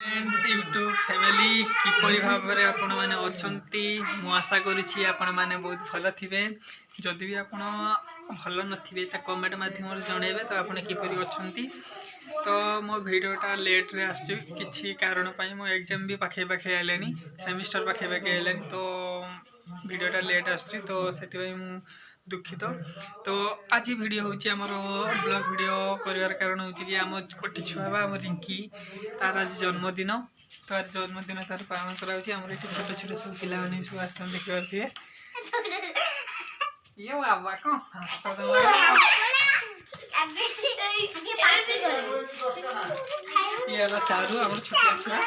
Friends YouTube family किपरि भाव में आपण मैंने अच्छी मु आशा करुँची आपण मैंने बहुत भल थे जदि भी आप भल नी कमेंट मध्यम जनइबे तो आप किपरि अच्छी तो मो भिडटा लेट्रे आसी कारण मो एग्जाम भी पाखे पाखे आले सेमिस्टर पाखे पाखे आले तो भिडटा लेट आसुची तो से दुखित तो आज वीडियो हूँ आमर ब्लॉग वीडियो कर कारण हूँ कि आम गोटे छुआ आम रिंकी तार आज जन्मदिन तो आज जन्मदिन तार पालन कराऊँ आम ये छोटे छोटे सब पिला सब आस देखी पारे ये बाबा कौन ये चारू आम छोटा छुआ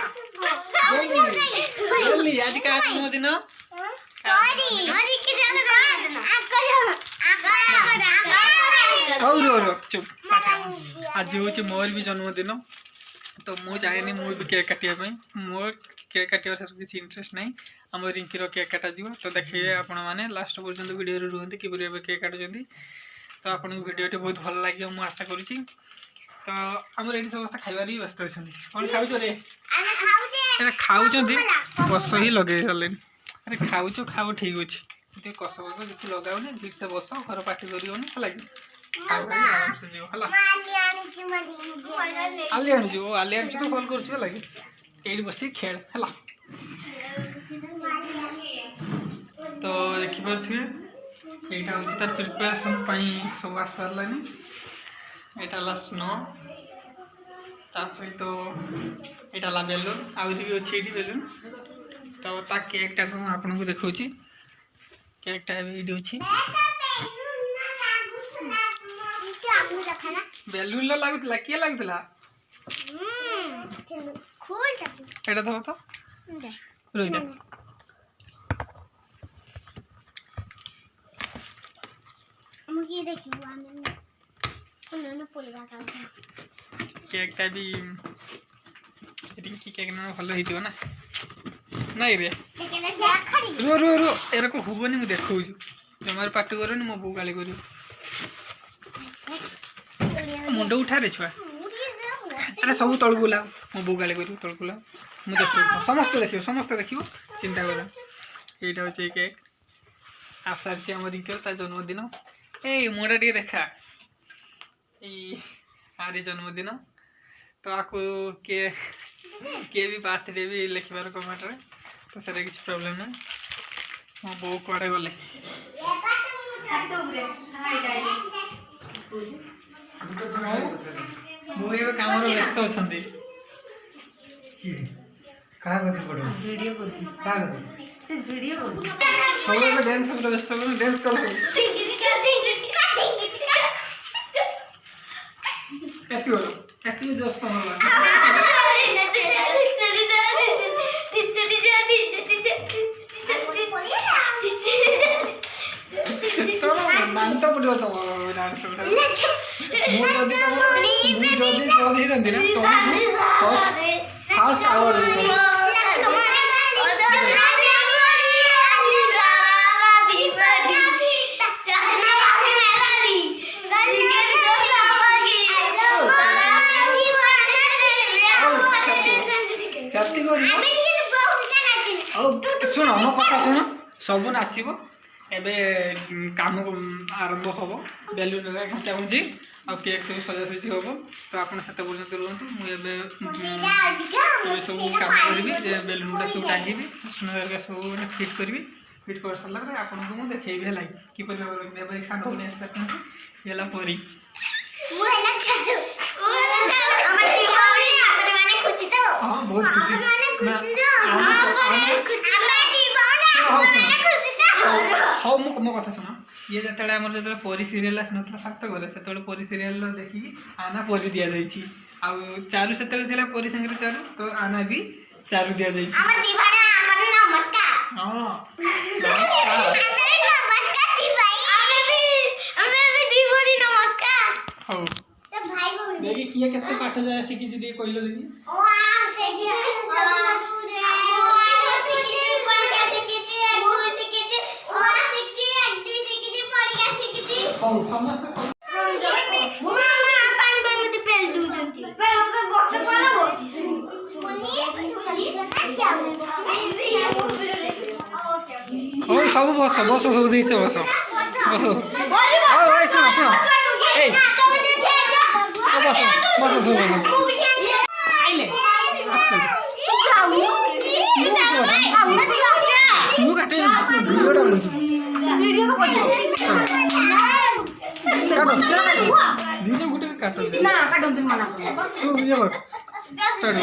आज क्या जन्मदिन चुप आज हूँ मोर भी जन्मदिन तो मुझे चाहे मुझे केक काटापी मोर केक काटा से किसी इंटरेस्ट ना आम रिंकीर केक काटा तो देखिए आपण मैंने लास्ट पर्यटन वीडियो रुहत कि केक काटुँच तो आपको वीडियो बहुत भल लगे मुझे आशा करुँची तो आम ये समस्त खाइबार भी व्यस्त अच्छा कौन खाऊ रे खाऊ बस ही लगे सारे अरे खाऊच खाऊ ठीक अच्छे कस बस किसी लगाओनी ठीक से बस घर पार्टी कर लगे आराम से जीव आली आनी तो कल कर बस खेल है तो देखिपे यहाँ हूँ तार प्रिपेरेसन सब आस सारानी यहाँ स्नो ता सहित यहाँ बेलून आहरी भी अच्छी ये बेलून तो ता केक टा आपन को देखा केक टा भी अच्छी बेलून लगुला किए लगुला एटा थब तो रोहित केक टा भी रिंकी केक ना भल हो ना नहीं रे रो रो रो एरा को हुबनी मु देखौ जमार पार्टी करनी मो बो गाली करी मुंड उठा रे छुआ अरे सब तळगु ला मो बो गाली करी तळगु ला मु देखो समस्त देखियो चिंता कर एटा होचे केक आसार छी हमर रिंकी जन्मदिन ए मोडा टी देखा ए आरे जन्मदिन तो आपको के भी बर्थडे भी लिखबार कमेंट रे तो सर किसी प्रॉब्लम ना मो बो कड़े गले मो ये काम व्यस्त अच्छा वीडियो सब डांस व्यस्त डांस कर दोस्त मानता पड़ो तुम डांस फर्स्ट अवार्ड शुण मो कथा शुण सब नाचब एवं काम आरंभ हम बेलून घंचा घुंची आ केक सब सजासजी हम तो आप से रुहतु मुझे सब कम करी बेलून गुड़ा सब टांगी सुंदर सब फिट करी फिट कर सारा पर आपको मुझे देखेबी है कि सान को है परी हाँ बहुत खुशी हाँ मो कथा शुण ये जो परी सीरियल आसना सात गले से परी सीरियल देखिकी आना परी दि जाइए आ चारू से परी संगे चारू तो आना भी चारू दि जाइए देखिए किए केते पाठ जाय सिखी जे कहलो देखि समस्त हो सब बस बस सब देखिए बस बस ओए सुन सुन ए बस बस सब बस आइले मु काटे वीडियो को काटो दीदी गुटे काटो ना काटो दिन मना तू ये कर start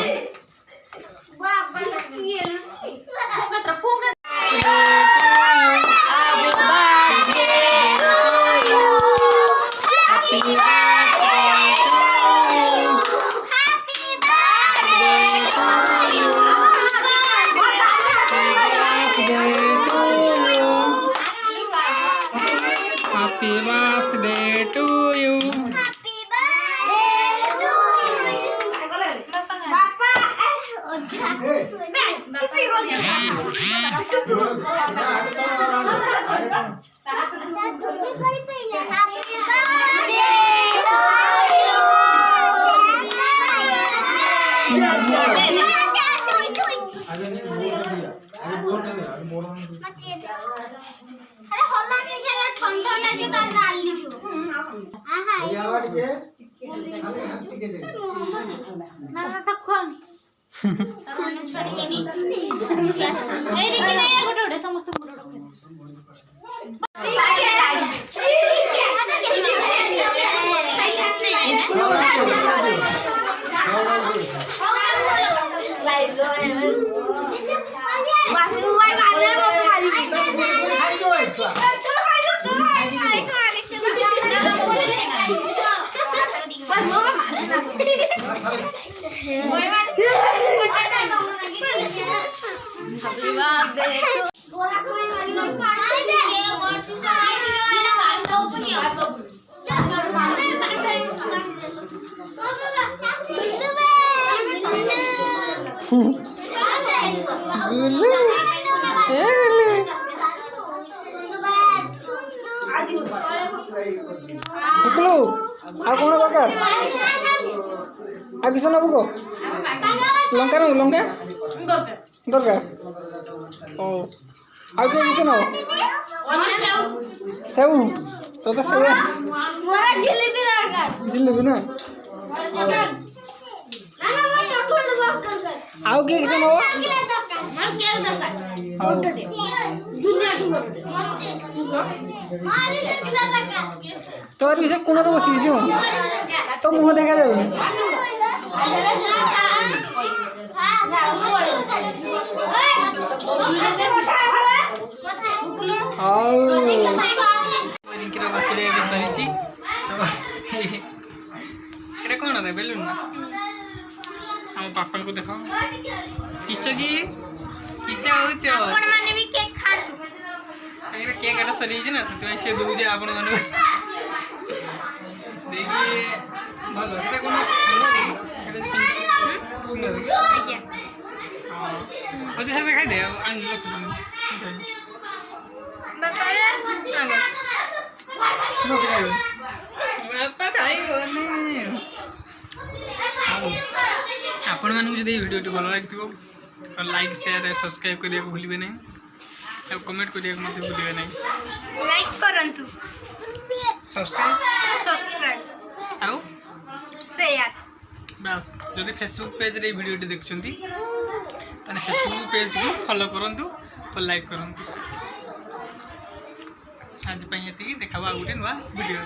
Happy birthday to you. Happy birthday to you. Papa, अरे होला नहीं है ठंडा ना जो का डाल ली जो आहा ये आवाज के ना ना तक कोन ए देखि नहीं गोटे गोटे समस्त गोटे आगे सुना बुको लंका ना लंका दरकार ओ आगे सुना सेव तो सेव मोरा जिलेबी दरकार जिलेबी ना आओ के सुनो मोर के दरकार मोटे दुनिया तोर भी से कोन रो बसी जो तो मुंह देखा जाऊ आओ रिंकी रो बाकी भी सरीची तो एटा कोन है बेलून ना हम पापा को देखो किच्चा की किच्चा हो छ अपन माने भी केक खातु एटा केक एटा सरीची ना तो से दउ जे अपन माने देखिए भलो एटा कोन सुनो एटा सुनो आज्ञा हां ओजे से खाई दे आन लो बाबा आगे नो से खाई बाबा खाई बोनी आपण मानू जदि वीडियो टी भलो लागथिबो तो लाइक शेयर सब्सक्राइब करिया को भूलिबे नै और कमेंट करिया को मत भूलिबे नै लाइक करंतु सब्सक्राइब आउ शेयर बस जदि फेसबुक पेज रे वीडियो टी देखछंती तने फेसबुक पेज को फॉलो करंतु और लाइक करंतु आज पई एति देखाबा गुटे नवा वीडियो।